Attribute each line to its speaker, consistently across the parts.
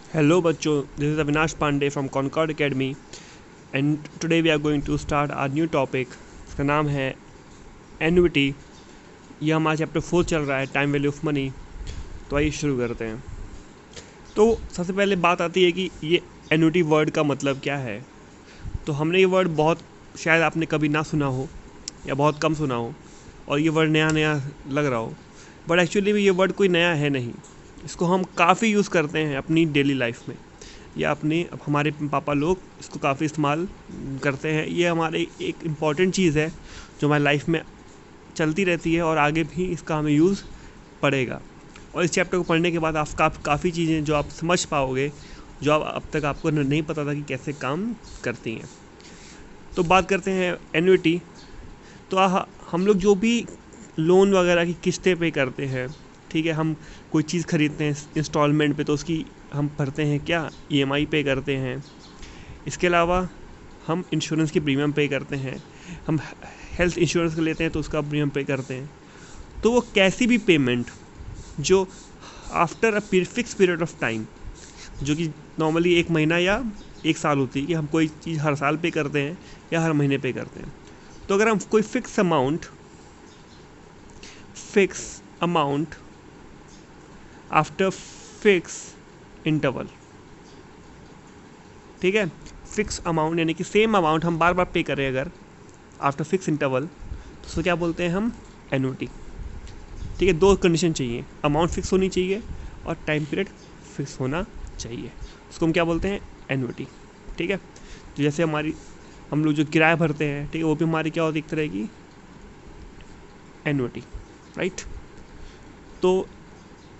Speaker 1: Hello बच्चों, this is Avinash Pandey from Concord Academy and today we are going to start our new topic. इसका नाम है annuity. यह हमारा chapter 4 चल रहा है, टाइम वैल्यू ऑफ मनी। तो आइए शुरू करते हैं। तो सबसे पहले बात आती है कि ये एन्युटी वर्ड का मतलब क्या है। तो हमने ये वर्ड बहुत शायद आपने कभी ना सुना हो या बहुत कम सुना हो और ये वर्ड नया नया लग रहा हो, बट एक्चुअली में ये वर्ड कोई नया है नहीं। इसको हम काफ़ी यूज़ करते हैं अपनी डेली लाइफ में, या हमारे पापा लोग इसको काफ़ी इस्तेमाल करते हैं। ये हमारे एक इम्पॉर्टेंट चीज़ है जो हमारी लाइफ में चलती रहती है और आगे भी इसका हमें यूज़ पड़ेगा। और इस चैप्टर को पढ़ने के बाद आप काफ़ी चीज़ें जो आप समझ पाओगे, जो अब तक आपको नहीं पता था कि कैसे काम करती हैं। तो बात करते हैं एन्युटी। तो हम लोग जो भी लोन वगैरह की किस्तें पे करते हैं, ठीक है, हम कोई चीज़ खरीदते हैं इंस्टॉलमेंट पे तो उसकी हम भरते हैं क्या, ईएमआई पे करते हैं। इसके अलावा हम इंश्योरेंस की प्रीमियम पे करते हैं, हम हेल्थ इंश्योरेंस लेते हैं तो उसका प्रीमियम पे करते हैं। तो वो कैसी भी पेमेंट जो after a fix period of time, जो कि नॉर्मली 1 महीना या 1 साल होती है, कि हम कोई चीज़ हर साल पे करते हैं या हर महीने पे करते हैं। तो अगर हम कोई fix amount after fix interval, ठीक है, फिक्स अमाउंट यानी कि सेम अमाउंट हम बार बार पे करें अगर आफ्टर फिक्स इंटरवल, तो उसको क्या बोलते हैं हम, एन्युटी। ठीक है, 2 कंडीशन चाहिए, अमाउंट फिक्स होनी चाहिए और टाइम पीरियड फिक्स होना चाहिए। उसको हम क्या बोलते हैं, एन्युटी। ठीक है, तो जैसे हम लोग जो किराया भरते हैं, ठीक है, वो भी हमारी क्या होती है, एक तरह की एन्युटी, राइट। तो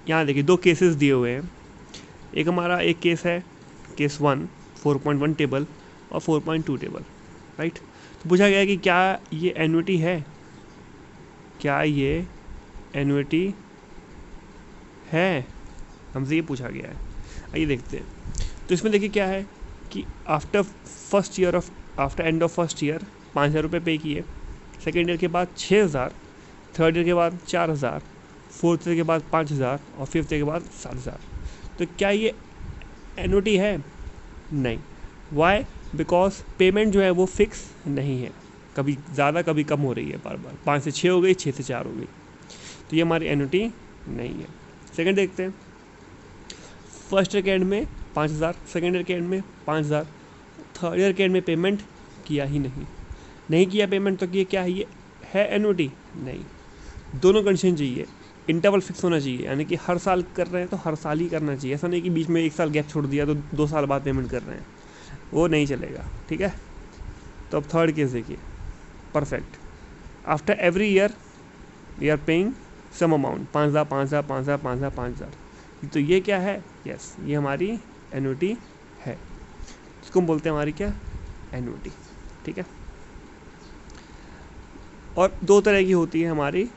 Speaker 1: यहाँ देखिए 2 केसेस दिए हुए हैं। एक केस है केस 1 4.1 टेबल और 4.2 टेबल, राइट। तो पूछा गया है कि क्या ये एन्युटी है, क्या ये एन्युटी है, हमसे ये पूछा गया है। आइए देखते हैं। तो इसमें देखिए क्या है कि after end of first year 5,000 रुपये पे किए, सेकेंड ईयर के बाद 6,000, थर्ड ईयर के बाद 4,000, फोर्थ ईयर के बाद 5,000 और फिफ्थ ईयर के बाद 7,000। तो क्या ये एन्युटी है? नहीं। वाई? बिकॉज पेमेंट जो है वो फिक्स नहीं है, कभी ज़्यादा कभी कम हो रही है, बार बार 5 से 6 हो गई, 6 से 4 हो गई। तो ये हमारी एन्युटी नहीं है। सेकेंड देखते हैं। फर्स्ट ईयर के एंड में 5,000, सेकेंड ईयर के एंड में 5,000, थर्ड ईयर के एंड में पेमेंट किया ही नहीं किया पेमेंट, तो ये क्या है, ये है एन्युटी? नहीं। दोनों कंडीशन चाहिए, इंटरवल फिक्स होना चाहिए, यानी कि हर साल कर रहे हैं तो हर साल ही करना चाहिए। ऐसा नहीं कि बीच में 1 साल गैप छोड़ दिया तो 2 साल बाद पेमेंट कर रहे हैं, वो नहीं चलेगा। ठीक है, तो अब थर्ड केस देखिए, perfect. After every year we are paying some amount, 5,000 5,000 5,000 5,000 5,000। तो ये क्या है, यस, ये हमारी एन्युटी है। इसको हम बोलते हैं हमारी क्या, एन्युटी। ठीक है, और 2 तरह की होती है हमारी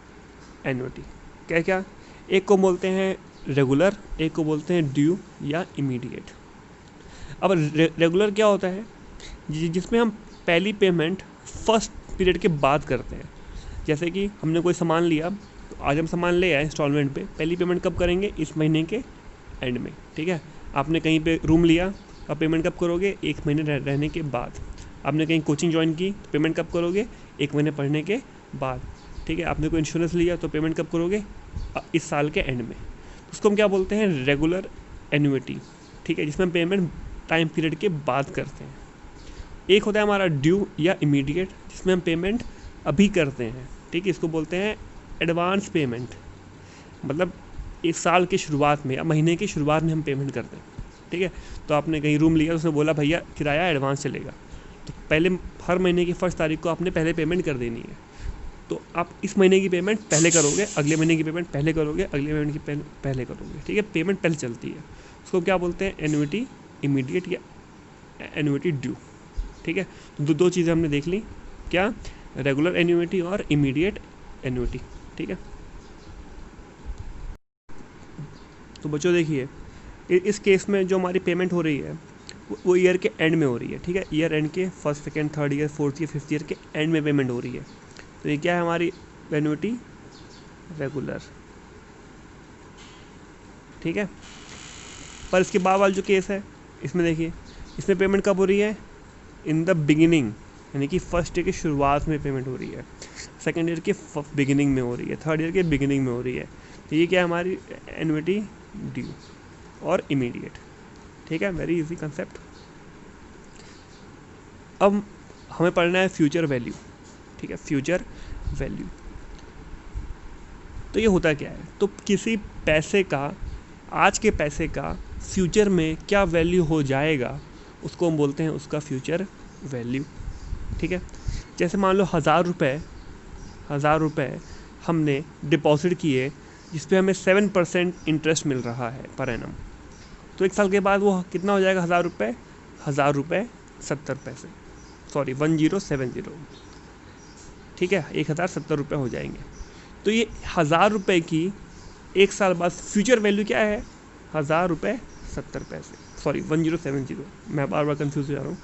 Speaker 1: एन्युटी। क्या क्या? एक को बोलते हैं रेगुलर, एक को बोलते हैं ड्यू या इमीडिएट। अब रेगुलर क्या होता है, जिसमें हम पहली पेमेंट फर्स्ट पीरियड के बाद करते हैं। जैसे कि हमने कोई सामान लिया, तो आज हम सामान ले आए इंस्टॉलमेंट पे, पहली पेमेंट कब करेंगे, इस महीने के एंड में। ठीक है, आपने कहीं पे रूम लिया, अब पेमेंट कब करोगे, 1 महीने रहने के बाद। आपने कहीं कोचिंग ज्वाइन की, तो पेमेंट कब करोगे, 1 महीने पढ़ने के बाद। ठीक है, आपने कोई इंश्योरेंस लिया तो पेमेंट कब करोगे, इस साल के एंड में। उसको हम क्या बोलते हैं, रेगुलर एन्युटी। ठीक है, जिसमें पेमेंट टाइम पीरियड के बाद करते हैं। एक होता है हमारा ड्यू या इमीडिएट, जिसमें हम पेमेंट अभी करते हैं। ठीक है, इसको बोलते हैं एडवांस पेमेंट, मतलब इस साल के शुरुआत में या महीने की शुरुआत में हम पेमेंट करते हैं। ठीक है, तो आपने कहीं रूम लिया, उसने बोला भैया किराया एडवांस चलेगा, तो पहले हर महीने की फर्स्ट तारीख को आपने पहले पेमेंट कर देनी है। तो आप इस महीने की पेमेंट पहले करोगे, अगले महीने की पेमेंट पहले करोगे, अगले महीने की पहले करोगे। ठीक है, पेमेंट पहले चलती है। उसको क्या बोलते हैं, एन्युटी इमीडिएट या एन्युटी ड्यू। ठीक है, तो 2 चीज़ें हमने देख ली, क्या, रेगुलर एन्युटी और इमीडिएट एन्युटी। ठीक है, तो बच्चों देखिए, इस केस में जो हमारी पेमेंट हो रही है वो ईयर के एंड में हो रही है। ठीक है, ईयर एंड के first second third year fourth year fifth year के एंड में पेमेंट हो रही है। तो ये क्या है हमारी एन्युटी, रेगुलर। ठीक है, पर इसके बाद वाला जो केस है इसमें देखिए, इसमें पेमेंट कब हो रही है, इन द बिगिनिंग, यानी कि फर्स्ट ईयर की शुरुआत में पेमेंट हो रही है, सेकेंड ईयर के बिगिनिंग में हो रही है, थर्ड ईयर के बिगिनिंग में हो रही है। तो ये क्या है हमारी एन्युटी ड्यू और इमीडिएट। ठीक है, वेरी इजी कंसेप्ट। अब हमें पढ़ना है फ्यूचर वैल्यू। ठीक है, फ्यूचर वैल्यू तो ये होता क्या है, तो किसी पैसे का, आज के पैसे का फ्यूचर में क्या वैल्यू हो जाएगा उसको हम बोलते हैं उसका फ्यूचर वैल्यू। ठीक है, जैसे मान लो 1000 रुपये हमने डिपॉजिट किए जिस पे हमें 7% इंटरेस्ट मिल रहा है पर एनम, तो 1 साल के बाद वो कितना हो जाएगा, 1000 रुपये 70 पैसे, सॉरी 1070। ठीक है, 1070 रुपये हो जाएंगे। तो ये 1000 रुपये की 1 साल बाद फ्यूचर वैल्यू क्या है, 1000 रुपये 70 पैसे, सॉरी 1070, मैं बार बार कंफ्यूज हो जा रहा हूँ,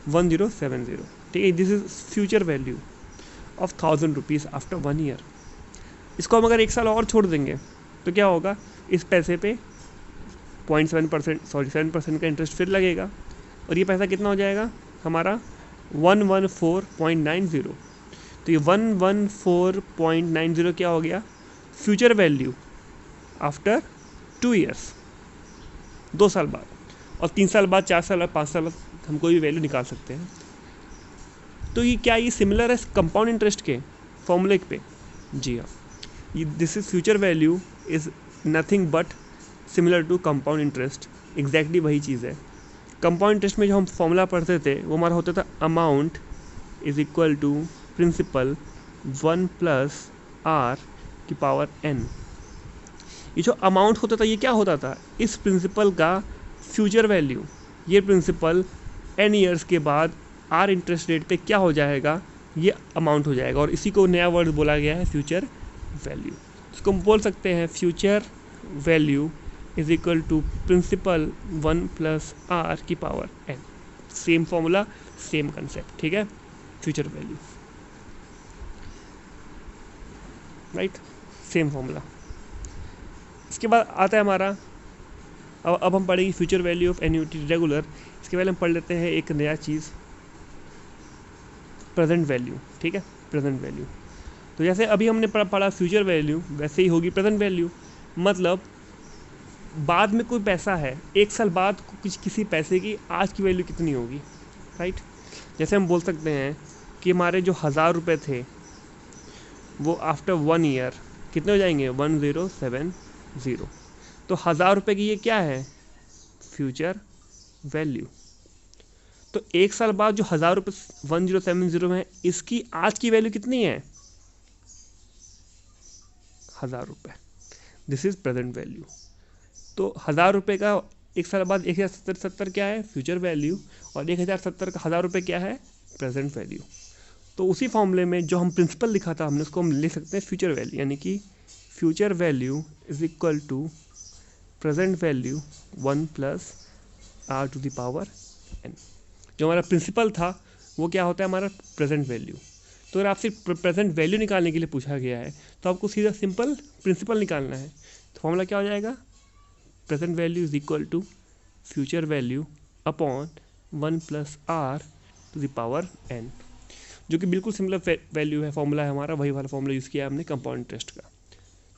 Speaker 1: 1070। ठीक है, this is future value of 1000 rupees after 1 year. इसको हम अगर 1 साल और छोड़ देंगे तो क्या होगा, इस पैसे पे 7% का इंटरेस्ट फिर लगेगा और ये पैसा कितना हो जाएगा हमारा 114.90। तो ये 114.90 क्या हो गया, फ्यूचर वैल्यू आफ्टर 2 ईयर्स, 2 साल बाद, और 3 साल बाद, 4 साल बाद, 5 साल बाद हम कोई भी वैल्यू निकाल सकते हैं। तो ये क्या, ये सिमिलर है कंपाउंड इंटरेस्ट के फॉर्मूले पे? जी हाँ, this is future value is nothing but similar to compound interest, exactly वही चीज़ है। कंपाउंड इंटरेस्ट में जो हम फॉर्मूला पढ़ते थे वो हमारा होता था amount is equal to principal 1 + r⁴n। ये जो अमाउंट होता था ये क्या होता था, इस प्रिंसिपल का फ्यूचर वैल्यू। ये प्रिंसिपल n ईयर्स के बाद r इंटरेस्ट रेट पे क्या हो जाएगा, ये अमाउंट हो जाएगा, और इसी को नया वर्ड बोला गया है फ्यूचर वैल्यू। इसको हम बोल सकते हैं future value is equal to principal 1 + r⁴n। Same formula, same concept. ठीक है, future value, right, same formula. इसके बाद आता है हमारा, अब हम पढ़ेंगे future value of annuity regular. इसके पहले हम पढ़ लेते हैं एक नया चीज़, प्रेजेंट वैल्यू। ठीक है, प्रेजेंट वैल्यू, तो जैसे अभी हमने पढ़ा फ्यूचर वैल्यू, वैसे ही होगी प्रेजेंट वैल्यू। मतलब बाद में कोई पैसा है, 1 साल बाद किसी पैसे की आज की वैल्यू कितनी होगी, राइट। जैसे हम बोल सकते हैं कि हमारे जो 1000 रुपये थे वो आफ्टर 1 ईयर कितने हो जाएंगे, 1070। तो 1000 रुपये की ये क्या है, फ्यूचर वैल्यू। तो 1 साल बाद जो 1000 रुपये 1070 में है, इसकी आज की वैल्यू कितनी है, 1000 रुपये। This is present value. तो 1000 रुपये का 1 साल बाद 1070 क्या है, फ्यूचर वैल्यू, और 1070 का 1000 रुपये क्या है, प्रेजेंट वैल्यू। तो उसी फॉर्मूले में जो हम प्रिंसिपल लिखा था हमने, उसको हम लिख सकते हैं फ्यूचर वैल्यू, यानी कि future value is equal to present value 1 + r⁴n। जो हमारा प्रिंसिपल था वो क्या होता है, हमारा प्रेजेंट वैल्यू। तो अगर आपसे प्रेजेंट वैल्यू निकालने के लिए पूछा गया है तो आपको सीधा सिंपल प्रिंसिपल निकालना है। तो फॉर्मूला क्या हो जाएगा, present value is equal to future value upon 1 + r⁴n, जो कि बिल्कुल सिमिलर वैल्यू है, फॉर्मूला है हमारा, वही वाला फॉर्मूला यूज़ किया है हमने कंपाउंड इंटरेस्ट का।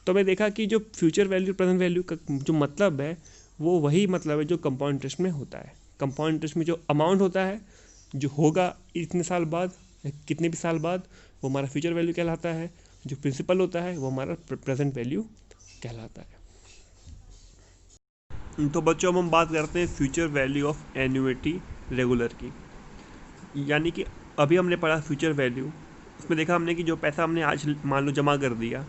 Speaker 1: तो हमें देखा कि जो फ्यूचर वैल्यू प्रेजेंट वैल्यू का जो मतलब है वो वही मतलब है जो कंपाउंड इंटरेस्ट में होता है। कंपाउंड इंटरेस्ट में जो अमाउंट होता है जो होगा इतने साल बाद, कितने भी साल बाद, वो हमारा फ्यूचर वैल्यू कहलाता है। जो प्रिंसिपल होता है वो हमारा प्रेजेंट वैल्यू कहलाता है। तो बच्चों, अब हम बात करते हैं future value of annuity regular की। यानी कि अभी हमने पढ़ा फ्यूचर वैल्यू, उसमें देखा हमने कि जो पैसा हमने आज मान लो जमा कर दिया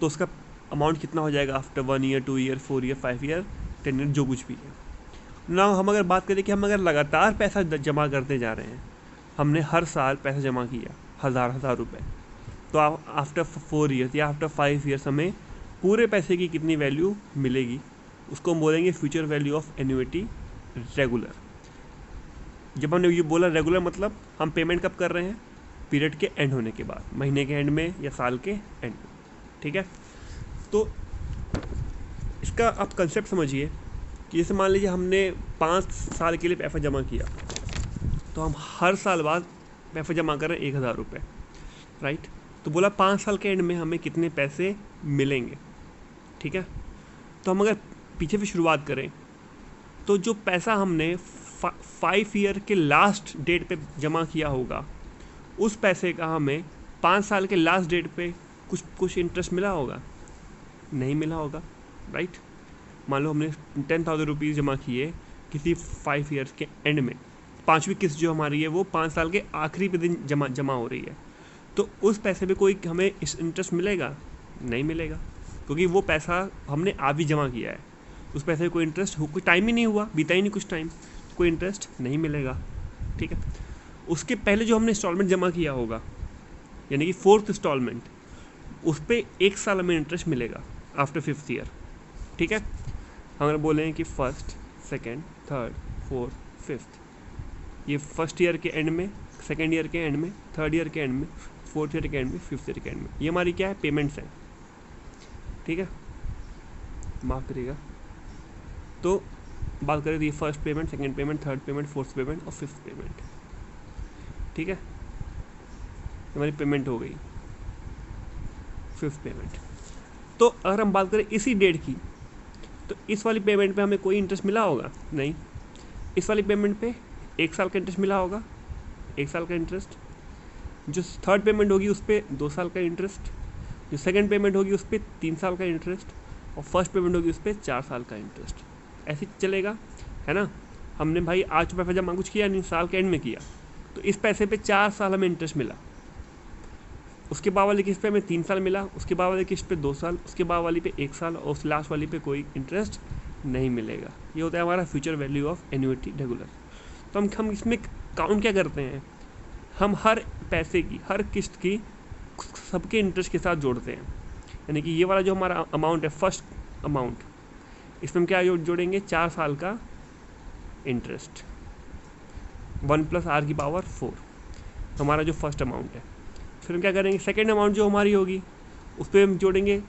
Speaker 1: तो उसका अमाउंट कितना हो जाएगा after 1 year, 2 year, 4 year, 5 year, 10 year, जो कुछ भी है ना। हम अगर बात करें कि हम अगर लगातार पैसा जमा करते जा रहे हैं, हमने हर साल पैसा जमा किया 1000 रुपये, तो आफ्टर 4 ईयर्स या आफ्टर 5 ईयर्स हमें पूरे पैसे की कितनी वैल्यू मिलेगी, उसको हम बोलेंगे future value of annuity regular. जब हमने ये बोला रेगुलर मतलब हम पेमेंट कब कर रहे हैं, पीरियड के एंड होने के बाद, महीने के एंड में या साल के एंड में। ठीक है, तो इसका आप कंसेप्ट समझिए कि जैसे मान लीजिए हमने 5 साल के लिए पैसा जमा किया, तो हम हर साल बाद पैसा जमा कर रहे हैं 1000 रुपये, राइट। तो बोला 5 साल के एंड में हमें कितने पैसे मिलेंगे, ठीक है। तो हम अगर पीछे से शुरुआत करें तो जो पैसा हमने 5 ईयर के लास्ट डेट पे जमा किया होगा, उस पैसे का हमें 5 साल के लास्ट डेट पे कुछ इंटरेस्ट मिला होगा, नहीं मिला होगा, राइट। मान लो हमने 10,000 रुपीज़ जमा किए किसी 5 ईयर्स के एंड में, 5वीं किस्त जो हमारी है वो 5 साल के आखिरी पे दिन जमा हो रही है, तो उस पैसे पे कोई हमें इंटरेस्ट मिलेगा, नहीं मिलेगा, क्योंकि वो पैसा हमने अभी जमा किया है, उस पैसे पे कोई इंटरेस्ट कोई टाइम ही नहीं हुआ, बीता ही नहीं कुछ टाइम, कोई इंटरेस्ट नहीं मिलेगा, ठीक है। उसके पहले जो हमने इंस्टॉलमेंट जमा किया होगा, यानी कि 4th इंस्टॉलमेंट, उस पर 1 साल में इंटरेस्ट मिलेगा आफ्टर 5th ईयर, ठीक है। हम अगर बोलें कि 1st, 2nd, 3rd, 4th, 5th, ये 1st ईयर के एंड में, 2nd ईयर के एंड में, 3rd ईयर के एंड में, 4th ईयर के एंड में, 5th ईयर के एंड में, ये हमारी क्या है, पेमेंट्स हैं, ठीक है, माफ़ करिएगा। तो बात करें तो ये 1st payment, 2nd payment, 3rd payment, 4th payment और 5th पेमेंट, ठीक है, हमारी पेमेंट हो गई 5th पेमेंट। तो अगर हम बात करें इसी डेट की, तो इस वाली पेमेंट पे हमें कोई इंटरेस्ट मिला होगा, नहीं। इस वाली पेमेंट पे 1 साल का इंटरेस्ट मिला होगा, 1 साल का इंटरेस्ट। जो 3rd पेमेंट होगी उस पर 2 साल का इंटरेस्ट, जो 2nd पेमेंट होगी उस पर 3 साल का इंटरेस्ट, और 1st पेमेंट होगी उस पर 4 साल का इंटरेस्ट। ऐसे चलेगा, है ना। हमने भाई आज पैसा जमा कुछ किया नहीं, साल के एंड में किया, तो इस पैसे पे 4 साल हमें इंटरेस्ट मिला, उसके बाद वाली किस्त पे हमें 3 साल मिला, उसके बाद वाली किस्त पे 2 साल, उसके बाद वाली पे 1 साल, और उस लास्ट वाली पे कोई इंटरेस्ट नहीं मिलेगा। ये होता है हमारा future value of annuity regular. तो हम इसमें काउंट क्या करते हैं, हम हर पैसे की, हर किस्त की सबके इंटरेस्ट के साथ जोड़ते हैं। यानी कि ये वाला जो हमारा अमाउंट है, फर्स्ट अमाउंट, इसमें हम क्या जोड़ेंगे, 4 साल का इंटरेस्ट, 1 + r⁴ हमारा जो फर्स्ट अमाउंट है। फिर हम क्या करेंगे, सेकेंड अमाउंट जो हमारी होगी उस पर हम जोड़ेंगे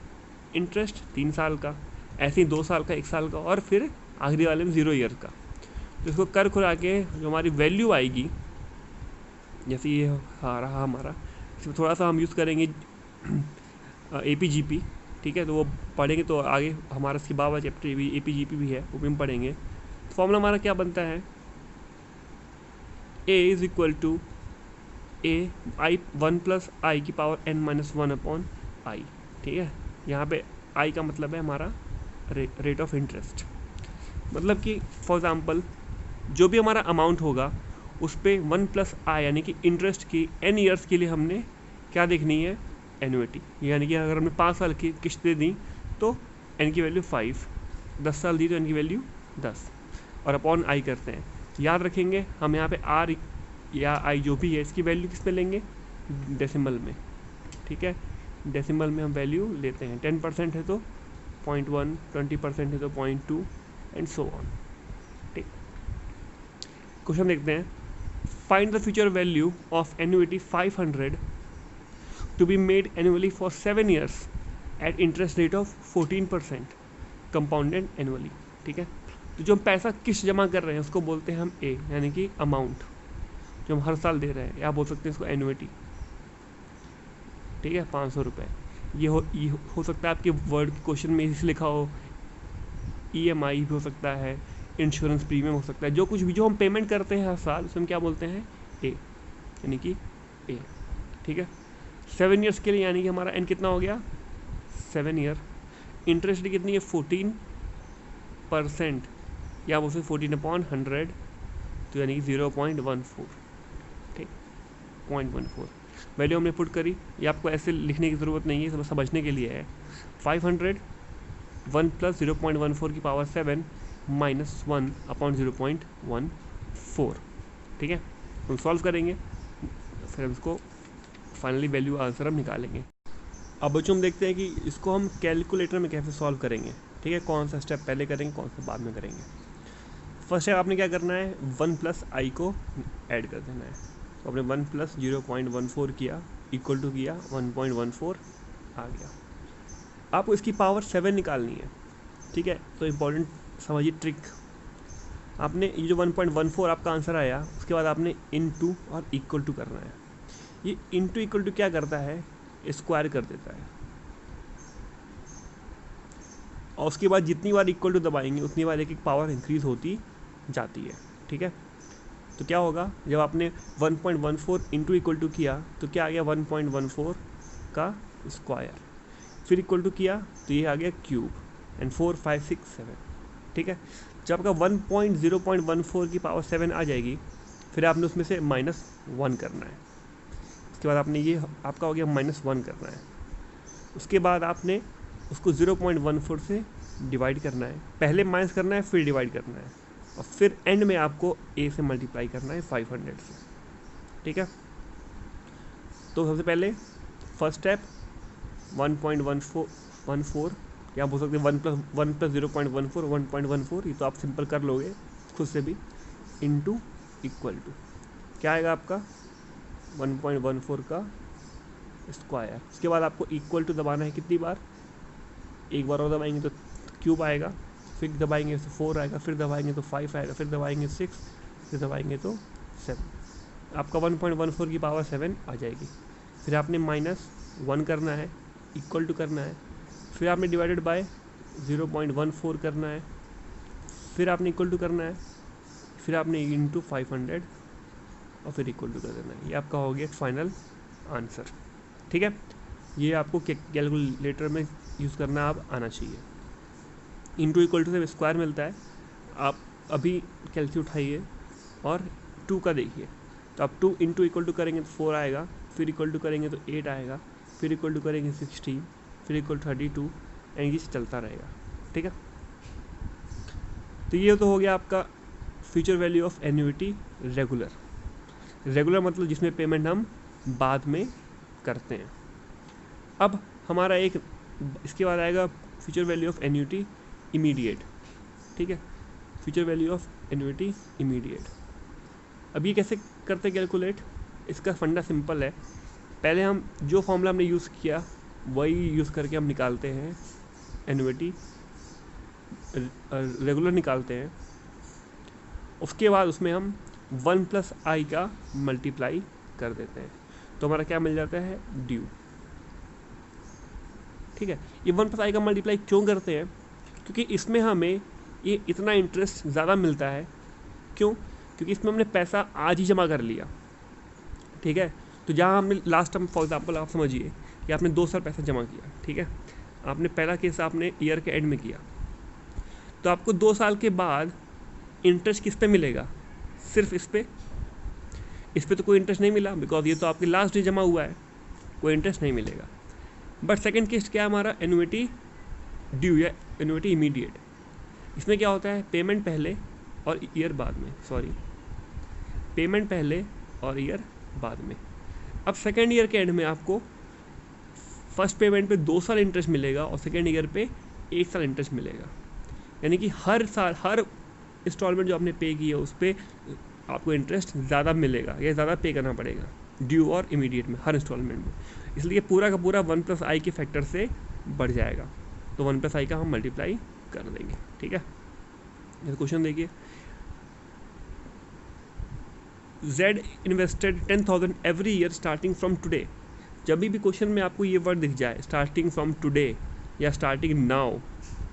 Speaker 1: इंटरेस्ट 3 साल का, ऐसे ही 2 साल का, 1 साल का, और फिर आखिरी वाले में 0 ईयर का। तो इसको कर खुरा के जो हमारी वैल्यू आएगी, जैसे ये रहा हमारा, इसमें थोड़ा सा हम यूज़ करेंगे APGP, ठीक है। तो वो पढ़ेंगे तो आगे हमारा इसके बाद चैप्टर भी APGP भी है, वो भी हम पढ़ेंगे। तो फॉर्मूला हमारा क्या बनता है, A = I 1 + i⁻n−1/i, ठीक है। यहाँ पे i का मतलब है हमारा रेट ऑफ इंटरेस्ट, मतलब कि फॉर एग्जांपल जो भी हमारा अमाउंट होगा उस पर 1 + i यानी कि इंटरेस्ट की n ईयर्स के लिए हमने क्या देखनी है, एन्युइटी। यानी कि अगर हमने 5 साल की किस्तें दी तो n की वैल्यू 5, 10 साल दी तो n की वैल्यू 10, और अपॉन i करते हैं। याद रखेंगे हम यहाँ पे r या i जो भी है इसकी वैल्यू किस में लेंगे, डेसिमल में, ठीक है। डेसिमल में हम वैल्यू लेते हैं, 10% है तो 0.1, 20% है तो 0.2 एंड सो ऑन, ठीक। क्वेश्चन देखते हैं, find the future value of annuity 500 to be made annually for 7 years at interest rate of 14% compounded annually, ठीक है। तो जो हम पैसा किस्त जमा कर रहे हैं उसको बोलते हैं हम ए, यानी कि अमाउंट जो हम हर साल दे रहे हैं, या बोल सकते हैं इसको एन्युइटी, ठीक है, 500 रुपये। ये हो सकता है आपके वर्ड के क्वेश्चन में इस लिखा हो, EMI भी हो सकता है, इंश्योरेंस प्रीमियम हो सकता है, जो कुछ भी जो हम पेमेंट करते हैं हर साल उसमें क्या बोलते हैं, ए, यानी कि ए, ठीक है। 7 ईयर्स के लिए, यानी कि हमारा एन कितना हो गया, 7 ईयर। इंटरेस्ट कितनी है, 14%, या बोल सकते 14/100, तो यानी कि 0.14, ठीक, 0.14 वैल्यू हमने पुट करी। ये आपको ऐसे लिखने की ज़रूरत नहीं है, सब समझने के लिए है। 500 1 + 0.14⁻7 - 1/0.14, ठीक है। हम सॉल्व करेंगे, फिर हम इसको फाइनली वैल्यू आंसर हम निकालेंगे। अब बच्चों हम देखते हैं कि इसको हम कैलकुलेटर में कैसे सॉल्व करेंगे, ठीक है। कौन सा स्टेप पहले करेंगे, कौन सा बाद में करेंगे। फर्स्ट स्टेप आपने क्या करना है, 1 + i को ऐड कर देना है। तो आपने 1 + 0.14 किया, इक्वल टू किया 1.14 आ गया। आपको इसकी पावर 7 निकालनी है, ठीक है। तो इम्पॉर्टेंट समझिए ट्रिक। आपने ये जो 1.14 आपका आंसर आया, उसके बाद आपने इनटू और इक्वल टू करना है। ये इनटू इक्वल टू क्या करता है, स्क्वायर कर देता है, और उसके बाद जितनी बार इक्वल टू दबाएंगे उतनी बार एक एक पावर इंक्रीज होती जाती है। ठीक है, तो क्या होगा, जब आपने 1.14 इंटू इक्वल टू किया तो क्या आ गया 1.14 का स्क्वायर, फिर इक्वल टू किया तो ये आ गया क्यूब, एंड 4 5 6 7। ठीक है, जब आपका 1.0.14 की पावर 7 आ जाएगी, फिर आपने उसमें से -1 करना है। उसके बाद आपने ये आपका हो गया -1 करना है। उसके बाद आपने उसको 0.14 से डिवाइड करना है, पहले माइनस करना है फिर डिवाइड करना है, और फिर एंड में आपको a से मल्टीप्लाई करना है 500 से। ठीक है, तो सबसे पहले फर्स्ट स्टेप 1.14, या बोल सकते हैं 1+0.14 1.14, ये तो आप सिंपल कर लोगे खुद से भी, इनटू इक्वल टू क्या आएगा आपका 1.14 का स्क्वायर। उसके बाद आपको इक्वल टू दबाना है कितनी बार, एक बार और दबाएंगे तो क्यूब आएगा, फिर दबाएंगे तो 4 आएगा, फिर दबाएंगे तो 5 आएगा, फिर दबाएंगे 6, फिर दबाएंगे तो 7। आपका 1.14 की पावर 7 आ जाएगी। फिर आपने -1 करना है, इक्वल टू करना है, फिर आपने डिवाइडेड बाय 0.14 करना है, फिर आपने इक्वल टू करना है, फिर आपने इंटू 500 और फिर इक्वल टू कर देना है। ये आपका हो गया फाइनल आंसर। ठीक है, ये आपको कैलकुलेटर में यूज़ करना आप आना चाहिए। इंटू इक्वल टू से स्क्वायर मिलता है, आप अभी कैलकुलेट उठाइए और 2 का देखिए, तो आप 2 इंटू इक्वल टू करेंगे तो 4 आएगा, फिर इक्वल टू करेंगे तो 8 आएगा, फिर इक्वल टू करेंगे 16, फिर इक्वल 32, एंड ये चलता रहेगा। ठीक है, तो ये तो हो गया आपका future value of annuity regular. Regular मतलब जिसमें पेमेंट हम बाद में करते हैं। अब हमारा एक इसके बाद आएगा future value of annuity immediate. ठीक है, future value of annuity immediate. अब ये कैसे करते कैलकुलेट, इसका फंडा सिंपल है। पहले हम जो फॉर्मूला हमने यूज़ किया वही यूज़ करके हम निकालते हैं एन्युइटी रेगुलर निकालते हैं। उसके बाद उसमें हम 1+i का मल्टीप्लाई कर देते हैं, तो हमारा क्या मिल जाता है, ड्यू। ठीक है, ये 1+i का मल्टीप्लाई क्यों करते हैं, क्योंकि इसमें हमें ये इतना इंटरेस्ट ज़्यादा मिलता है। क्यों, क्योंकि इसमें हमने पैसा आज ही जमा कर लिया। ठीक है, तो जहाँ हमने लास्ट टाइम फॉर एग्जांपल आप समझिए कि आपने 2 साल पैसा जमा किया। ठीक है, आपने पहला केस आपने ईयर के एंड में किया, तो आपको 2 साल के बाद इंटरेस्ट किस पे मिलेगा, सिर्फ इस पे तो कोई इंटरेस्ट नहीं मिला, बिकॉज ये तो आपके लास्ट डे जमा हुआ है, कोई इंटरेस्ट नहीं मिलेगा। बट सेकंड केस क्या है हमारा, एन्युइटी ड्यू या एन्युइटी इमीडिएट। इसमें क्या होता है, पेमेंट पहले और ईयर बाद में, पेमेंट पहले और ईयर बाद में। अब सेकेंड ईयर के एंड में आपको फर्स्ट पेमेंट पे 2 साल इंटरेस्ट मिलेगा और सेकेंड ईयर पे 1 साल इंटरेस्ट मिलेगा। यानी कि हर साल हर इंस्टॉलमेंट जो आपने पे की है उस पर आपको इंटरेस्ट ज़्यादा मिलेगा या ज़्यादा पे करना पड़ेगा, ड्यू और इमीडिएट में, हर इंस्टॉलमेंट में। इसलिए पूरा का पूरा 1+i के फैक्टर से बढ़ जाएगा, तो 1+i का हम मल्टीप्लाई कर देंगे। ठीक है, ये क्वेश्चन देखिए, Z invested 10,000 every year starting from today. जब भी क्वेश्चन में आपको ये वर्ड दिख जाए, स्टार्टिंग फ्रॉम टुडे या स्टार्टिंग नाउ,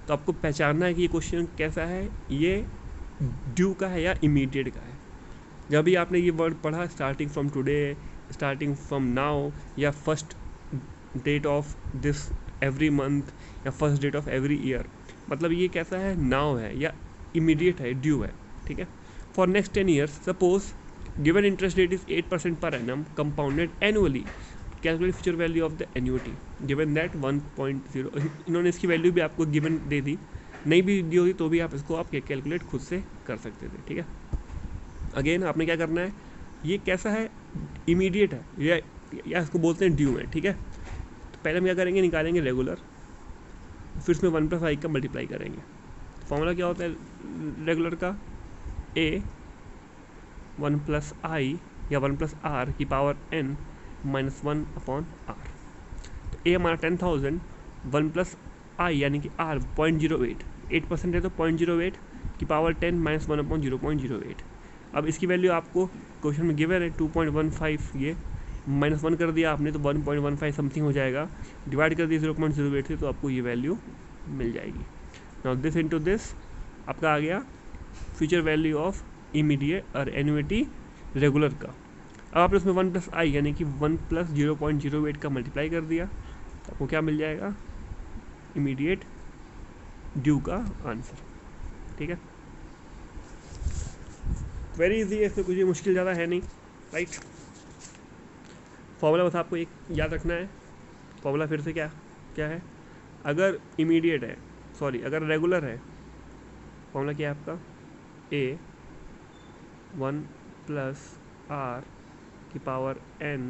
Speaker 1: तो आपको पहचानना है कि ये क्वेश्चन कैसा है, ये ड्यू का है या इमीडिएट का है। जब भी आपने ये वर्ड पढ़ा, starting from today, starting from now, या first date of this every month, या first date of every year, मतलब ये कैसा है, नाउ है या इमीडिएट है, ड्यू है। ठीक है, for next 10 years suppose given interest rate is 8% per annum compounded annually, calculate future value of the annuity given that 1.0। इन्होंने इसकी वैल्यू भी आपको गिवन दे दी, नहीं भी दी होगी तो भी आप इसको आप कैलकुलेट खुद से कर सकते थे। ठीक है, अगेन आपने क्या करना है, ये कैसा है, इमीडिएट है या इसको बोलते हैं ड्यू है। ठीक है, तो पहले हम क्या करेंगे, निकालेंगे रेगुलर, फिर इसमें 1+i का मल्टीप्लाई करेंगे। फॉर्मूला क्या होता है रेगुलर का, a 1+i या 1+r की पावर n -1/r। तो a हमारा 10,000, 1+i यानी कि r 0.08, 8% है तो 0.08 की पावर 10 माइनस 1/0.08। अब इसकी वैल्यू आपको क्वेश्चन में गिवन है 2.15, ये माइनस 1 कर दिया आपने तो 1.15 समथिंग हो जाएगा, डिवाइड कर दिया 0.08 से तो आपको ये वैल्यू मिल जाएगी। नाउ दिस इनटू दिस आपका आ गया फ्यूचर वैल्यू ऑफ इमीडिएट और एन्युइटी रेगुलर का। अब आपने उसमें 1 प्लस आई यानी कि 1 प्लस 0.08 का मल्टीप्लाई कर दिया तो आपको क्या मिल जाएगा, इमीडिएट ड्यू का आंसर। ठीक है, वेरी इजी है, इसमें कुछ भी मुश्किल ज़्यादा है नहीं, राइट। फॉर्मूला बस आपको एक याद रखना है। फॉर्मूला फिर से क्या क्या है, अगर इमीडिएट है, सॉरी अगर रेगुलर है, फॉर्मूला क्या है आपका, ए 1 प्लस आर की पावर n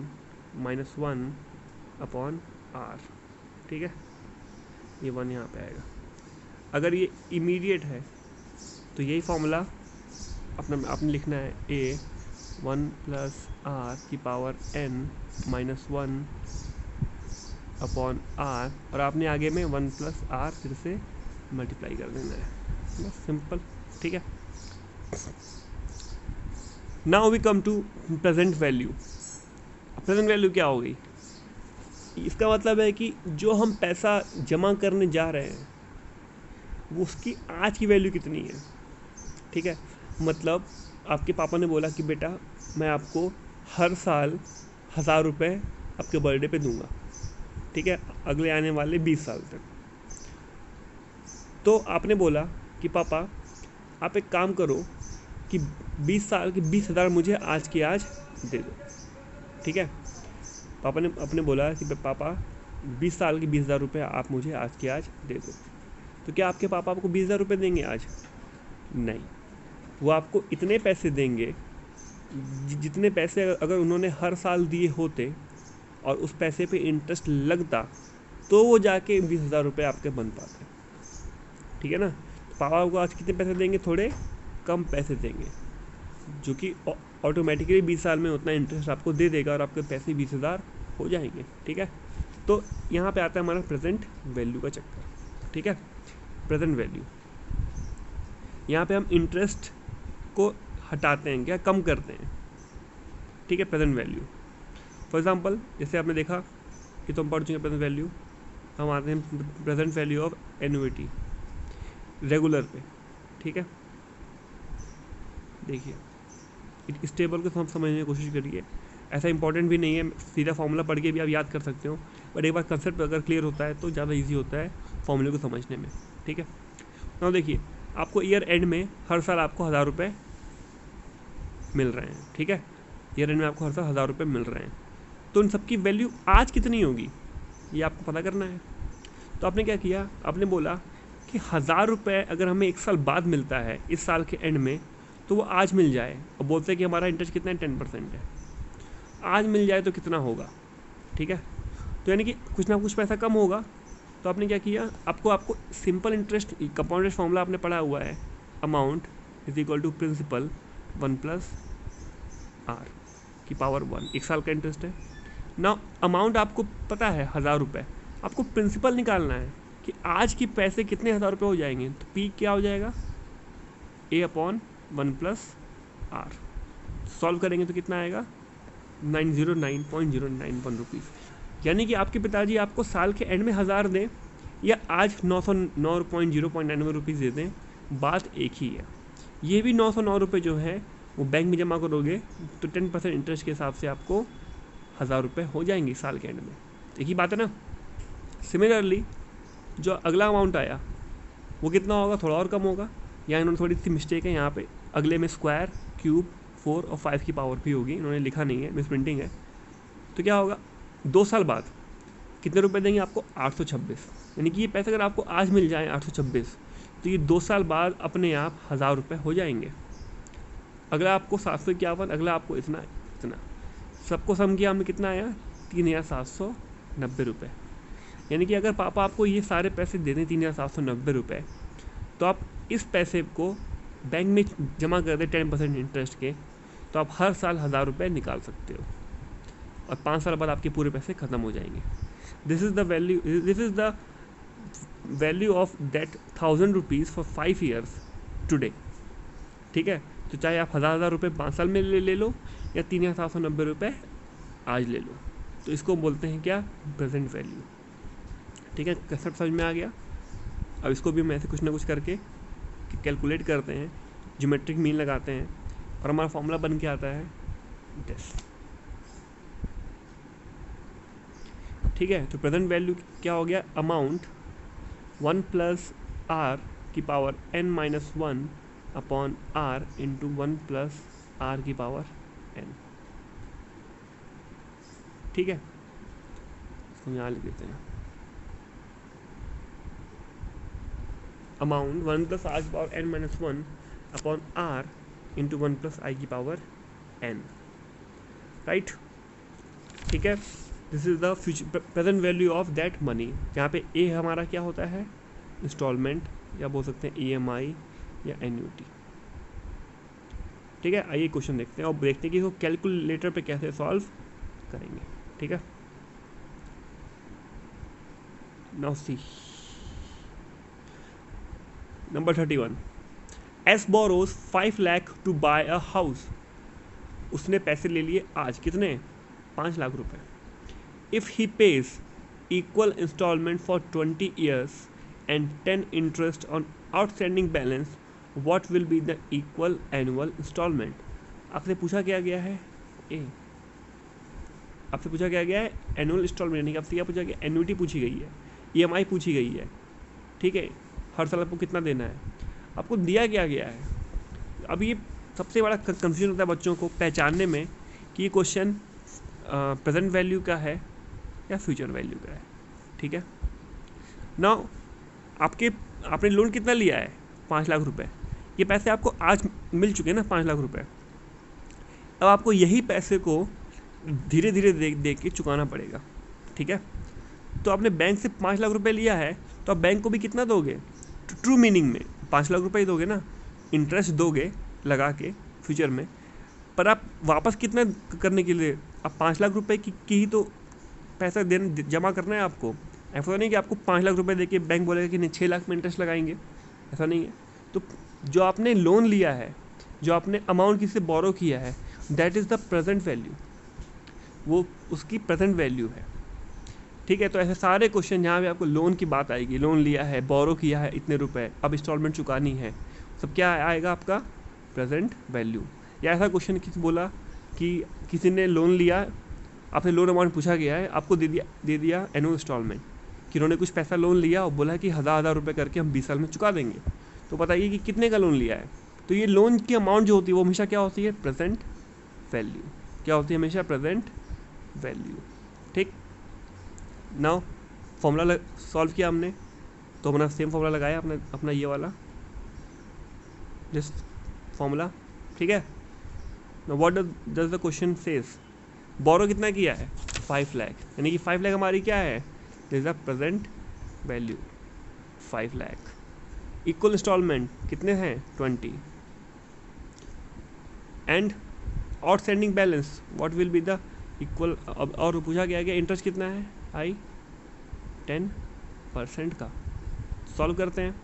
Speaker 1: माइनस 1/r। ठीक है, ये 1 यहाँ पे आएगा। अगर ये इमीडिएट है तो यही फॉर्मूला अपना आपने लिखना है, a 1 प्लस आर की पावर n माइनस 1/r, और आपने आगे में 1 प्लस आर फिर से मल्टीप्लाई कर देना है, बस सिंपल। ठीक है, now we come to present value. Present value क्या हो गई, इसका मतलब है कि जो हम पैसा जमा करने जा रहे हैं वो उसकी आज की वैल्यू कितनी है। ठीक है, मतलब आपके पापा ने बोला कि बेटा मैं आपको हर साल 1000 रुपये आपके बर्थडे पे दूंगा, ठीक है, अगले आने वाले 20 साल तक। तो आपने बोला कि पापा आप एक काम करो कि 20 साल की 20,000 मुझे आज की आज दे दो। ठीक है, पापा ने अपने बोला कि पापा 20 साल की 20,000 रुपये आप मुझे आज की आज दे दो। तो क्या आपके पापा आपको 20,000 रुपये देंगे आज? नहीं, वो आपको इतने पैसे देंगे जितने पैसे अगर उन्होंने हर साल दिए होते और उस पैसे पे इंटरेस्ट लगता तो वो जाके 20,000 रुपये आपके बन पाते। ठीक है ना, तो पापा आपको आज कितने पैसे देंगे, थोड़े कम पैसे देंगे, जो कि ऑटोमेटिकली 20 साल में उतना इंटरेस्ट आपको दे देगा और आपके पैसे 20,000 हो जाएंगे। ठीक है, तो यहाँ पे आता है हमारा प्रेजेंट वैल्यू का चक्कर। ठीक है, प्रेजेंट वैल्यू, यहाँ पे हम इंटरेस्ट को हटाते हैं, क्या कम करते हैं। ठीक है, प्रेजेंट वैल्यू फॉर एग्जांपल जैसे आपने देखा कि तो हम पढ़ चुके हैं प्रेजेंट वैल्यू, हम आते हैं present value of annuity regular पे। ठीक है, देखिए इस टेबल को हम समझने की कोशिश करिए, ऐसा इंपॉर्टेंट भी नहीं है, सीधा फॉर्मूला पढ़ के भी आप याद कर सकते हो, बट एक बार कंसेप्ट अगर क्लियर होता है तो ज़्यादा इजी होता है फॉर्मूले को समझने में। ठीक है, तो देखिए आपको ईयर एंड में हर साल आपको 1000 रुपये मिल रहे हैं। ठीक है, ईयर एंड में आपको हर साल 1000 रुपये मिल रहे हैं, तो इन सबकी वैल्यू आज कितनी होगी ये आपको पता करना है। तो आपने क्या किया, आपने बोला कि 1000 रुपये अगर हमें 1 साल बाद मिलता है, इस साल के एंड में, तो वो आज मिल जाए, और बोलते हैं कि हमारा इंटरेस्ट कितना है, 10% है, आज मिल जाए तो कितना होगा। ठीक है, तो यानी कि कुछ ना कुछ पैसा कम होगा। तो आपने क्या किया, आपको simple interest compound interest formula आपने पढ़ा हुआ है, amount is equal to principal 1 plus are की पावर 1, 1 साल का इंटरेस्ट है ना। अमाउंट आपको पता है 1000 रुपये, आपको प्रिंसिपल निकालना है कि आज की पैसे कितने 1000 रुपये हो जाएंगे। तो पी क्या हो जाएगा, A/1 प्लस आर। सॉल्व करेंगे तो कितना आएगा, 909.091 रुपीज़। यानी कि आपके पिताजी आपको साल के एंड में 1000 दें या आज 909.091 रुपीज़ दे दें, बात एक ही है। ये भी 909 रुपये जो है वो बैंक में जमा करोगे तो 10% इंटरेस्ट के हिसाब से आपको 1000 रुपये हो जाएंगे साल के एंड में। एक ही बात है ना। सिमिलरली जो अगला अमाउंट आया वो कितना होगा, थोड़ा और कम होगा। यहाँ इन्होंने थोड़ी सी मिस्टेक है, यहाँ पे अगले में स्क्वायर, क्यूब, 4 और 5 की पावर भी होगी, इन्होंने लिखा नहीं है, मिस प्रिंटिंग है। तो क्या होगा, 2 साल बाद कितने रुपए देंगे आपको, 826। यानी कि ये पैसे अगर आपको आज मिल जाए 826, तो ये 2 साल बाद अपने आप 1000 रुपये हो जाएंगे। अगला आपको 751, अगला आपको इतना, सबको सम किया हमने, कितना आया, 3790 रुपये। यानी कि अगर पापा आपको ये सारे पैसे दे दें 3790 रुपये, तो आप इस पैसे को बैंक में जमा कर दें 10% इंटरेस्ट के, तो आप हर साल 1000 रुपये निकाल सकते हो और 5 साल बाद आपके पूरे पैसे ख़त्म हो जाएंगे। This is the value, this is the value of that 1000 rupees for 5 years today. ठीक है, तो चाहे आप 1000 रुपये 5 साल में ले लो या 3790 रुपये आज ले लो, तो इसको बोलते हैं क्या, प्रेजेंट वैल्यू। ठीक है, कंसेप्ट समझ में आ गया। अब इसको भी हम ऐसे कुछ ना कुछ करके कैलकुलेट करते हैं, ज्योमेट्रिक मीन लगाते हैं और हमारा फॉर्मूला बन के आता है दिस। ठीक है, तो प्रेजेंट वैल्यू क्या हो गया, अमाउंट 1 प्लस आर की power n-1 upon R into 1 plus are की पावर n। ठीक है, इसको यहाँ लिख देते हैं, अमाउंट 1 प्लस आर की power n-1 upon R into 1 plus I की पावर n, राइट। ठीक है, this is the future present value of that money. यहाँ पे ए हमारा क्या होता है, इंस्टॉलमेंट या बोल सकते हैं EMI या एन्युटी। ठीक है, आइए क्वेश्चन देखते हैं और देखते हैं कि इसको कैलकुलेटर पे कैसे सॉल्व करेंगे। ठीक है, now see number 31, S borrows 5 lakh to buy a house. उसने पैसे ले लिए आज, कितने, 5 लाख रुपए। If he pays equal instalment for 20 years and 10 interest on outstanding balance, what will be the equal annual instalment. आपसे पूछा क्या गया है, ए आपसे पूछा क्या गया है, एनुअल इंस्टॉलमेंट, यानी कि आपसे क्या पूछा गया, एन्युटी पूछी गई है, EMI पूछी गई है। ठीक है, हर साल आपको कितना देना है, आपको दिया क्या गया है। अब ये सबसे बड़ा कंफ्यूजन होता है बच्चों को पहचानने में कि ये क्वेश्चन प्रेजेंट वैल्यू का है या फ्यूचर वैल्यू का है। ठीक है, नाउ आपने लोन कितना लिया है, 5 लाख रुपए। ये पैसे आपको आज मिल चुके हैं ना, 5 लाख रुपए। अब आपको यही पैसे को धीरे धीरे दे के चुकाना पड़ेगा। ठीक है, तो आपने बैंक से 5 लाख रुपए लिया है, तो आप बैंक को भी कितना दोगे, ट्रू मीनिंग में 5 लाख रुपए ही दोगे ना, इंटरेस्ट दोगे लगा के फ्यूचर में, पर आप वापस कितना करने के लिए, आप 5 लाख रुपए की ही तो पैसा देना जमा करना है आपको। ऐसा नहीं कि आपको 5 लाख रुपए देके बैंक बोलेगा कि नहीं 6 लाख में इंटरेस्ट लगाएंगे, ऐसा नहीं है। तो जो आपने लोन लिया है, जो आपने अमाउंट किसी से बोरो किया है, that is the present value, वो उसकी प्रेजेंट वैल्यू है। ठीक है, तो ऐसे सारे क्वेश्चन जहाँ भी आपको लोन की बात आएगी, लोन लिया है, बोरो किया है इतने रुपए, अब इंस्टॉलमेंट चुकानी है, सब क्या आएगा आपका, प्रेजेंट वैल्यू। या ऐसा क्वेश्चन किसी बोला कि किसी ने लोन लिया, आपसे लोन अमाउंट पूछा गया है, आपको दे दिया एनुअल इंस्टॉलमेंट, कि उन्होंने कुछ पैसा लोन लिया और बोला कि 1000 रुपये करके हम 20 साल में चुका देंगे। तो बताइए कि कितने का लोन लिया है। तो ये लोन की अमाउंट जो होती है वो हमेशा क्या होती है, प्रेजेंट वैल्यू। क्या होती है, हमेशा प्रेजेंट वैल्यू। ठीक, नाउ फॉर्मूला सॉल्व किया हमने, तो अपना सेम फॉर्मूला लगाया अपना ये वाला दिस फॉर्मूला। ठीक है, now what does the question says, borrow कितना किया है, 5 लाख, यानी कि 5 लाख हमारी क्या है, this is the present value 5 lakh. Equal instalment कितने हैं, 20, and outstanding balance what will be the equal. और पूछा गया इंटरेस्ट कितना है, आई 10% का। सॉल्व करते हैं,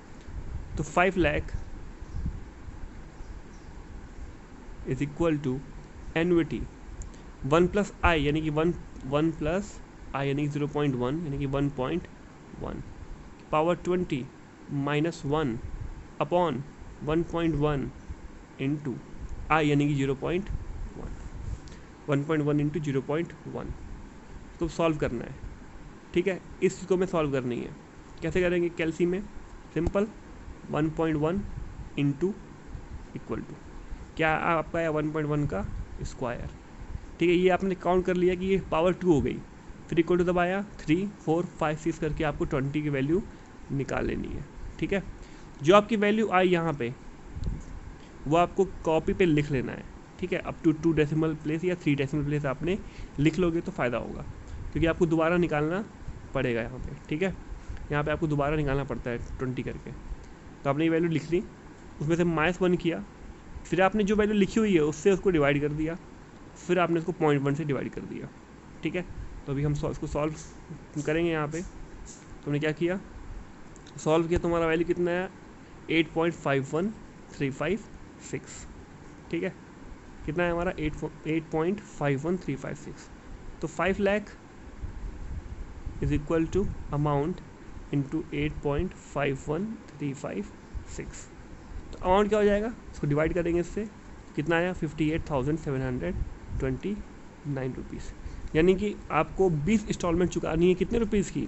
Speaker 1: तो 5 lakh is equal to annuity 1 plus i, यानी कि 1 प्लस आई यानी कि 0.1, यानी कि 1.1 पावर 20 माइनस 1 अपॉन 1.1 इंटू आई यानी कि 0.1, 1.1 इंटू 0.1 तो सॉल्व करना है। ठीक है, इस को में सॉल्व करनी है। कैसे करेंगे, कैलसी में सिंपल 1.1 इंटू इक्वल टू क्या आपका है 1.1 का स्क्वायर। ठीक है, ये आपने काउंट कर लिया कि ये पावर 2 हो गई, फिर इक्वल टू दबाया 3 4 5 6 करके आपको 20 की वैल्यू निकाल लेनी है। ठीक है, जो आपकी वैल्यू आई यहाँ पे वो आपको कॉपी पे लिख लेना है। ठीक है, अप टू 2 डेसिमल प्लेस या 3 डेसिमल प्लेस आपने लिख लोगे तो फ़ायदा होगा, क्योंकि आपको दोबारा निकालना पड़ेगा यहाँ पे। ठीक है, यहाँ पे आपको दोबारा निकालना पड़ता है 20 करके। तो आपने ये वैल्यू लिख ली, उसमें से -1 किया, फिर आपने जो वैल्यू लिखी हुई है उससे उसको डिवाइड कर दिया, फिर आपने उसको 0.1 से डिवाइड कर दिया। ठीक है, तो अभी हम इसको सॉल्व करेंगे। यहाँ पे तुमने क्या किया, सॉल्व किया तो हमारा वैल्यू कितना है 8.51356, ठीक है। कितना है हमारा 8.51356। तो 5 lakh is equal to amount into 8.51356। तो अमाउंट क्या हो जाएगा, इसको डिवाइड करेंगे इससे, कितना आया 58,729 रुपीज़। यानी कि आपको 20 इंस्टॉलमेंट चुकानी है कितने रुपीज़ की,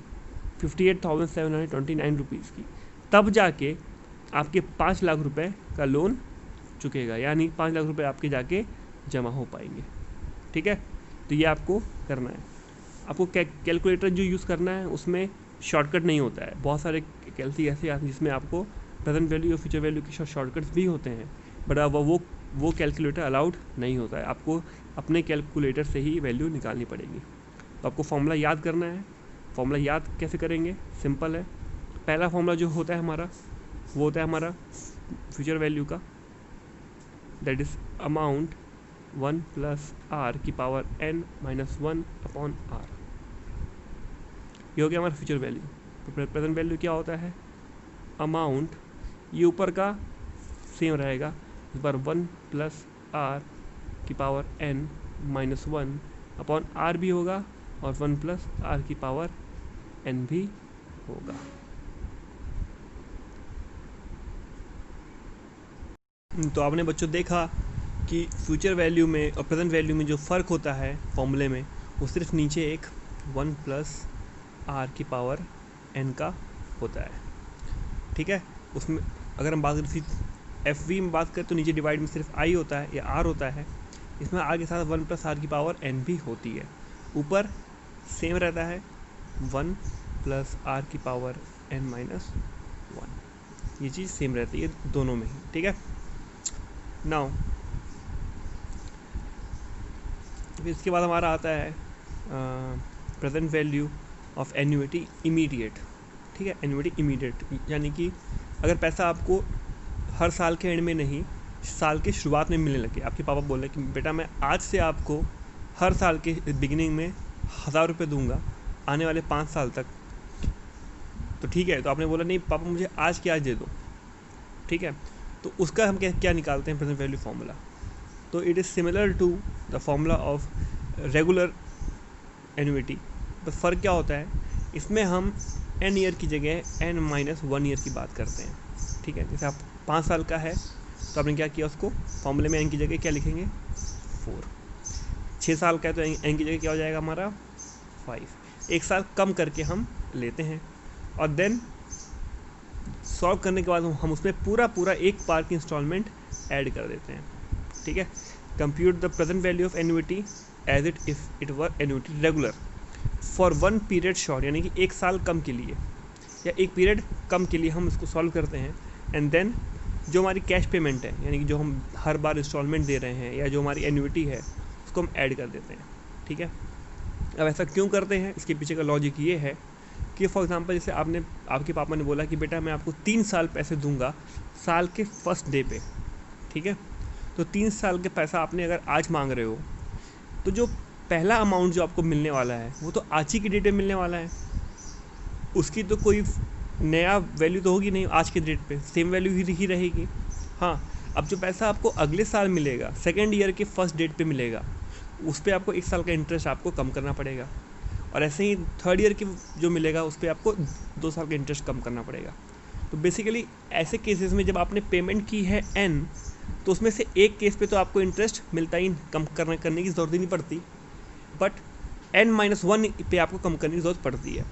Speaker 1: 58,729 रुपीज़ की, तब जाके आपके 5 लाख रुपए का लोन चुकेगा, यानी 5 लाख रुपए आपके जाके जमा हो पाएंगे, ठीक है। तो ये आपको करना है। आपको कैलकुलेटर जो यूज़ करना है उसमें शॉर्टकट नहीं होता है, बहुत सारे कैलसी ऐसे आते हैं जिसमें आपको प्रेजेंट वैल्यू और फ्यूचर वैल्यू के शॉर्टकट्स भी होते हैं, बट अब वो कैलकुलेटर अलाउड नहीं होता है, आपको अपने कैलकुलेटर से ही वैल्यू निकालनी पड़ेगी। तो आपको फॉर्मूला याद करना है। फॉर्मूला याद कैसे करेंगे, सिंपल है। पहला फॉर्मूला जो होता है हमारा, वो होता है हमारा फ्यूचर वैल्यू का, that is amount 1 plus are की power n minus 1 upon r. ये हो गया हमारा फ्यूचर वैल्यू। तो प्रेजेंट वैल्यू क्या होता है, अमाउंट, ये ऊपर का सेम रहेगा, इस बार 1 प्लस आर की power n minus 1 upon R भी होगा, और 1 प्लस आर की पावर n भी होगा। तो आपने बच्चों देखा कि फ्यूचर वैल्यू में और प्रेजेंट वैल्यू में जो फ़र्क होता है फॉर्मूले में, वो सिर्फ नीचे एक 1 प्लस आर की पावर n का होता है, ठीक है। उसमें अगर हम बात करें एफ वी में बात करें तो नीचे डिवाइड में सिर्फ आई होता है या आर होता है, इसमें आर के साथ 1 प्लस आर की पावर n भी होती है। ऊपर सेम रहता है 1 प्लस आर की पावर n माइनस 1, ये चीज़ सेम रहती है दोनों में ही, ठीक है। नाउ इसके बाद हमारा आता है present value of annuity immediate, ठीक है। एन्युइटी इमीडिएट यानी कि अगर पैसा आपको हर साल के एंड में नहीं, साल के शुरुआत में मिलने लगे, आपके पापा बोले कि बेटा मैं आज से आपको हर साल के बिगिनिंग में 1000 रुपये दूंगा आने वाले 5 साल तक, तो ठीक है। तो आपने बोला नहीं पापा मुझे आज के आज दे दो, ठीक है। तो उसका हम क्या निकालते हैं प्रेजेंट वैल्यू फार्मूला। तो it is similar to the formula of regular annuity, बस फ़र्क क्या होता है, इसमें हम n ईयर की जगह n माइनस 1 ईयर की बात करते हैं, ठीक है। जैसे आप 5 साल का है तो आपने क्या किया, उसको फॉर्मूले में n की जगह क्या लिखेंगे 4। 6 साल का है तो n की जगह क्या हो जाएगा हमारा 5। एक साल कम करके हम लेते हैं, और देन सॉल्व करने के बाद हम उसमें पूरा एक बार की इंस्टॉलमेंट ऐड कर देते हैं, ठीक है। Compute the present value of annuity as it if it were annuity regular for 1 period short, यानी कि 1 साल कम के लिए या 1 पीरियड कम के लिए हम इसको सॉल्व करते हैं। एंड देन जो हमारी कैश पेमेंट है, यानी कि जो हम हर बार इंस्टॉलमेंट दे रहे हैं या जो हमारी एन्युइटी है, उसको हम ऐड कर देते हैं, ठीक है। अब ऐसा क्यों करते हैं, इसके पीछे का लॉजिक ये है कि फॉर एग्जांपल जैसे आपके पापा ने बोला कि बेटा मैं आपको 3 साल पैसे दूंगा साल के फर्स्ट डे पे, ठीक है। तो 3 साल के पैसा आपने अगर आज मांग रहे हो, तो जो पहला अमाउंट जो आपको मिलने वाला है वो तो आज ही की डेट पे मिलने वाला है, उसकी तो कोई नया वैल्यू तो होगी नहीं, आज के डेट पे सेम वैल्यू ही रहेगी। हाँ, अब जो पैसा आपको अगले साल मिलेगा, सेकेंड ईयर के फर्स्ट डेट पे मिलेगा, उस पर आपको 1 साल का इंटरेस्ट आपको कम करना पड़ेगा, और ऐसे ही थर्ड ईयर की जो मिलेगा उस पर आपको 2 साल का इंटरेस्ट कम करना पड़ेगा। तो बेसिकली ऐसे केसेस में जब आपने पेमेंट की है n, तो उसमें से एक केस पे तो आपको इंटरेस्ट मिलता ही, कम करने की ज़रूरत ही नहीं पड़ती, बट n-1 पे आपको कम करने की ज़रूरत पड़ती है।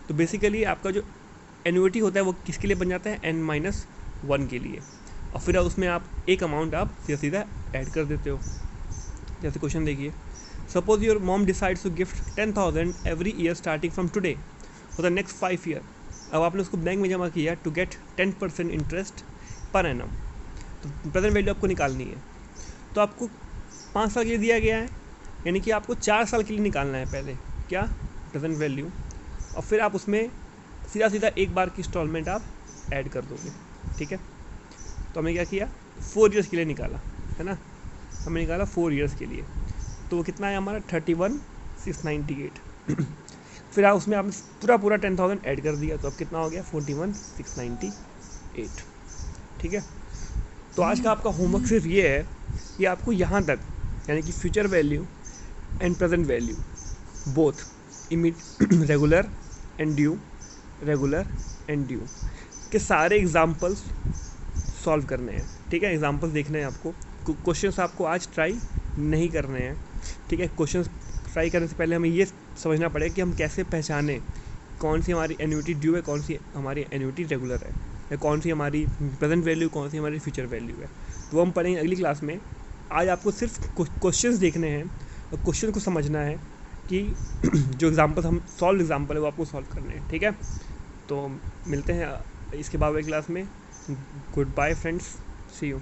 Speaker 1: तो बेसिकली आपका जो एन्युइटी होता है वो किसके लिए बन जाता है, n-1 के लिए, और फिर उसमें आप एक अमाउंट आप सीधा ऐड कर देते हो। जैसे क्वेश्चन देखिए, suppose your mom decides to gift 10,000 every year starting from today for the next 5 year. अब आपने उसको बैंक में जमा किया to get 10% interest per annum. तो प्रेजेंट वैल्यू आपको निकालनी है, तो आपको 5 साल के लिए दिया गया है, यानी कि आपको 4 साल के लिए निकालना है पहले क्या, प्रेजेंट वैल्यू, और फिर आप उसमें सीधा एक बार की इंस्टॉलमेंट आप ऐड कर दोगे, ठीक है। तो हमने क्या किया, 4 ईयर्स के लिए निकाला है ना, हमने निकाला 4 ईयर्स के लिए, तो वो कितना है हमारा 31,698। फिर आप उसमें आपने पूरा 10,000 ऐड कर दिया, तो अब कितना हो गया 41,698। ठीक है, तो आज का आपका होमवर्क सिर्फ ये है कि आपको यहाँ तक, यानी कि future value and present value both, regular and due, regular and due के सारे एग्जाम्पल्स सॉल्व करने हैं। ठीक है, एग्जाम्पल्स देखने हैं आपको, क्वेश्चंस आपको आज ट्राई नहीं करने हैं। ठीक है, क्वेश्चंस ट्राई करने से पहले हमें ये समझना पड़ेगा कि हम कैसे पहचानें कौन सी हमारी एन्युटी ड्यू है, कौन सी हमारी एन्युटी रेगुलर है, या कौन सी हमारी प्रेजेंट वैल्यू, कौन सी हमारी फ्यूचर वैल्यू है। तो वो हम पढ़ेंगे अगली क्लास में। आज आपको सिर्फ क्वेश्चंस देखने हैं और क्वेश्चन को समझना है कि जो एग्जाम्पल हम सॉल्व एग्जाम्पल है वो आपको सॉल्व करने हैं। ठीक है, तो मिलते हैं इसके बाद वाली क्लास में। Good bye friends, see you.